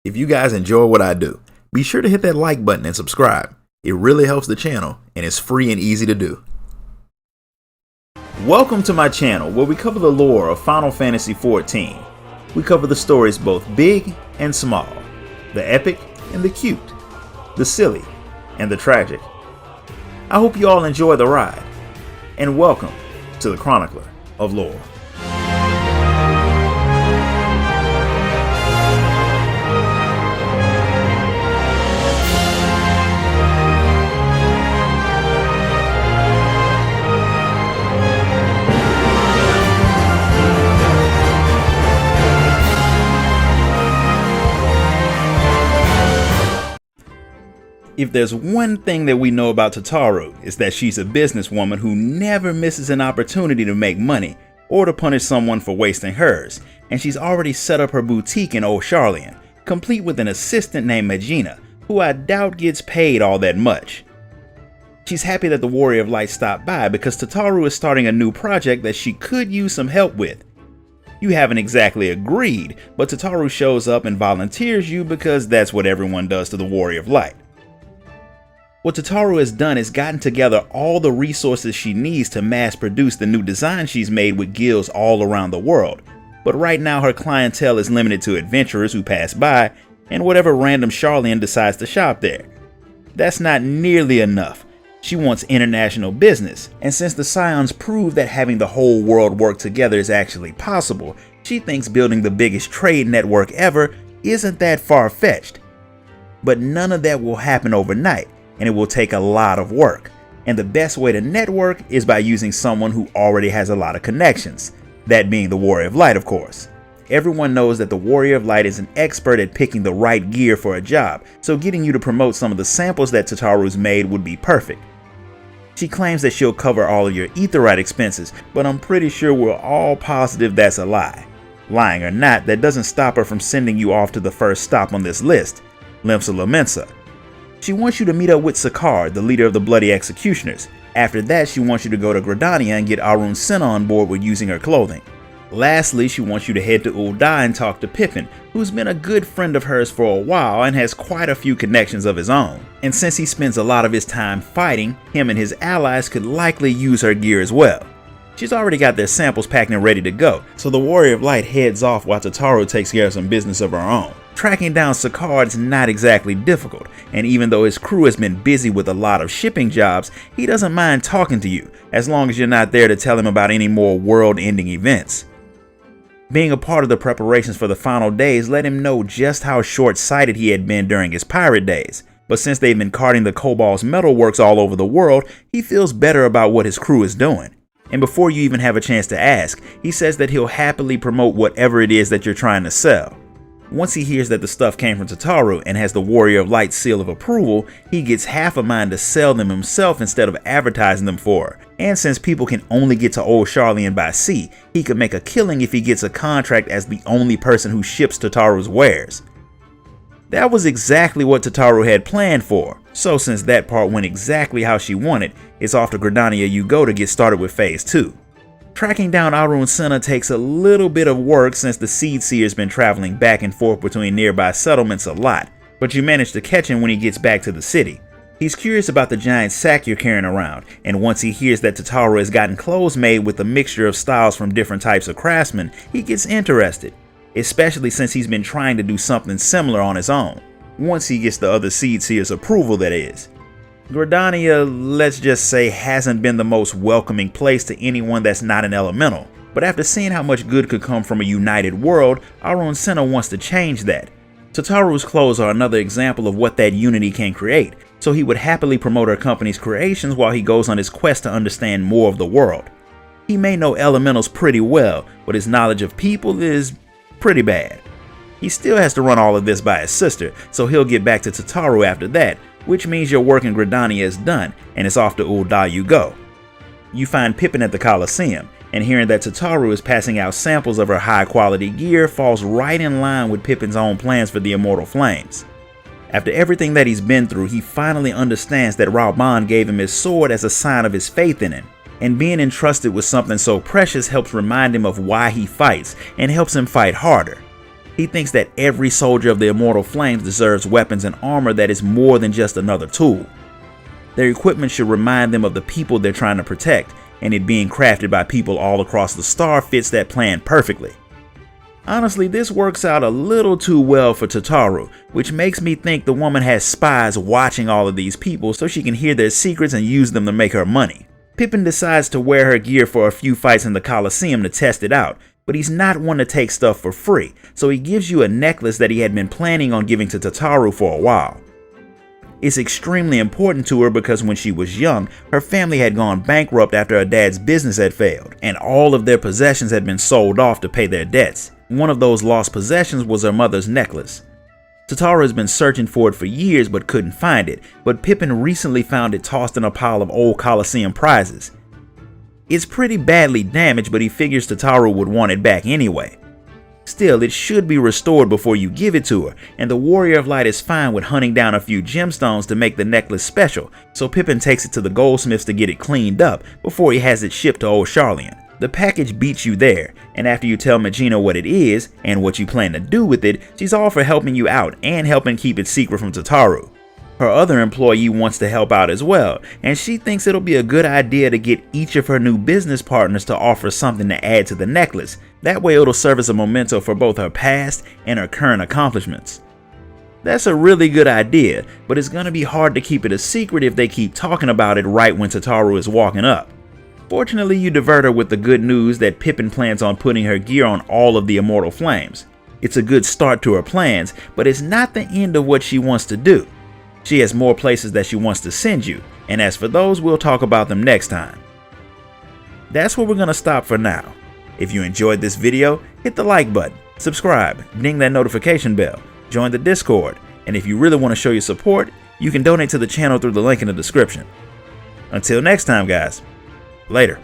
If you guys enjoy what I do, be sure to hit that like button and subscribe. It really helps the channel and it's free and easy to do. Welcome to my channel where we cover the lore of Final Fantasy XIV. We cover the stories both big and small, the epic and the cute, the silly and the tragic. I hope you all enjoy the ride, and welcome to the Chronicler of Lore. If there's one thing that we know about Tataru, it's that she's a businesswoman who never misses an opportunity to make money or to punish someone for wasting hers, and she's already set up her boutique in Old Charlian, complete with an assistant named Magina, who I doubt gets paid all that much. She's happy that the Warrior of Light stopped by because Tataru is starting a new project that she could use some help with. You haven't exactly agreed, but Tataru shows up and volunteers you because that's what everyone does to the Warrior of Light. What Tataru has done is gotten together all the resources she needs to mass produce the new design she's made with guilds all around the world, but right now her clientele is limited to adventurers who pass by and whatever random Charlian decides to shop there. That's not nearly enough. She wants international business, and since the Scions prove that having the whole world work together is actually possible, she thinks building the biggest trade network ever isn't that far-fetched. But none of that will happen overnight, and it will take a lot of work, and the best way to network is by using someone who already has a lot of connections, that being the Warrior of Light, of course. Everyone knows that the Warrior of Light is an expert at picking the right gear for a job, so getting you to promote some of the samples that Tataru's made would be perfect. She claims that she'll cover all of your aetherite expenses, but I'm pretty sure we're all positive that's a lie. Lying or not, that doesn't stop her from sending you off to the first stop on this list, Limsa Lominsa. She wants you to meet up with Sakar, the leader of the Bloody Executioners. After that, she wants you to go to Gridania and get Arun Senna on board with using her clothing. Lastly, she wants you to head to Ul'dah and talk to Pippin, who's been a good friend of hers for a while and has quite a few connections of his own. And since he spends a lot of his time fighting, him and his allies could likely use her gear as well. She's already got their samples packed and ready to go, so the Warrior of Light heads off while Tataru takes care of some business of her own. Tracking down Sakar is not exactly difficult, and even though his crew has been busy with a lot of shipping jobs, he doesn't mind talking to you, as long as you're not there to tell him about any more world-ending events. Being a part of the preparations for the final days let him know just how short-sighted he had been during his pirate days, but since they've been carting the Kobol's metalworks all over the world, he feels better about what his crew is doing. And before you even have a chance to ask, he says that he'll happily promote whatever it is that you're trying to sell. Once he hears that the stuff came from Tataru and has the Warrior of Light seal of approval, he gets half a mind to sell them himself instead of advertising them for her. And since people can only get to Old Charlian by sea, he could make a killing if he gets a contract as the only person who ships Tataru's wares. That was exactly what Tataru had planned for, so since that part went exactly how she wanted, it's off to Gridania you go to get started with Phase 2. Tracking down Arun Senna takes a little bit of work since the Seed Seer's been traveling back and forth between nearby settlements a lot, but you manage to catch him when he gets back to the city. He's curious about the giant sack you're carrying around, and once he hears that Tataru has gotten clothes made with a mixture of styles from different types of craftsmen, he gets interested, especially since he's been trying to do something similar on his own, once he gets the other Seed Seer's approval, that is. Gridania, let's just say, hasn't been the most welcoming place to anyone that's not an elemental, but after seeing how much good could come from a united world, Arun Senna wants to change that. Tataru's clothes are another example of what that unity can create, so he would happily promote her company's creations while he goes on his quest to understand more of the world. He may know elementals pretty well, but his knowledge of people is pretty bad. He still has to run all of this by his sister, so he'll get back to Tataru after that, which means your work in Gridania is done, and it's off to Ul'dah you go. You find Pippin at the Colosseum, and hearing that Tataru is passing out samples of her high-quality gear falls right in line with Pippin's own plans for the Immortal Flames. After everything that he's been through, he finally understands that Rauban gave him his sword as a sign of his faith in him, and being entrusted with something so precious helps remind him of why he fights, and helps him fight harder. He thinks that every soldier of the Immortal Flames deserves weapons and armor that is more than just another tool. Their equipment should remind them of the people they're trying to protect, and it being crafted by people all across the star fits that plan perfectly. Honestly, this works out a little too well for Tataru, which makes me think the woman has spies watching all of these people so she can hear their secrets and use them to make her money. Pippin decides to wear her gear for a few fights in the Colosseum to test it out, but he's not one to take stuff for free, so he gives you a necklace that he had been planning on giving to Tataru for a while. It's extremely important to her because when she was young, her family had gone bankrupt after her dad's business had failed, and all of their possessions had been sold off to pay their debts. One of those lost possessions was her mother's necklace. Tataru has been searching for it for years but couldn't find it, but Pippin recently found it tossed in a pile of old Colosseum prizes. It's pretty badly damaged, but he figures Tataru would want it back anyway. Still, it should be restored before you give it to her, and the Warrior of Light is fine with hunting down a few gemstones to make the necklace special, so Pippin takes it to the goldsmiths to get it cleaned up before he has it shipped to Old Charlian. The package beats you there, and after you tell Magina what it is and what you plan to do with it, she's all for helping you out and helping keep it secret from Tataru. Her other employee wants to help out as well, and she thinks it'll be a good idea to get each of her new business partners to offer something to add to the necklace. That way it'll serve as a memento for both her past and her current accomplishments. That's a really good idea, but it's gonna be hard to keep it a secret if they keep talking about it right when Tataru is walking up. Fortunately, you divert her with the good news that Pippin plans on putting her gear on all of the Immortal Flames. It's a good start to her plans, but it's not the end of what she wants to do. She has more places that she wants to send you, and as for those, we'll talk about them next time. That's where we're going to stop for now. If you enjoyed this video, hit the like button, subscribe, ding that notification bell, join the Discord, and if you really want to show your support, you can donate to the channel through the link in the description. Until next time, guys. Later.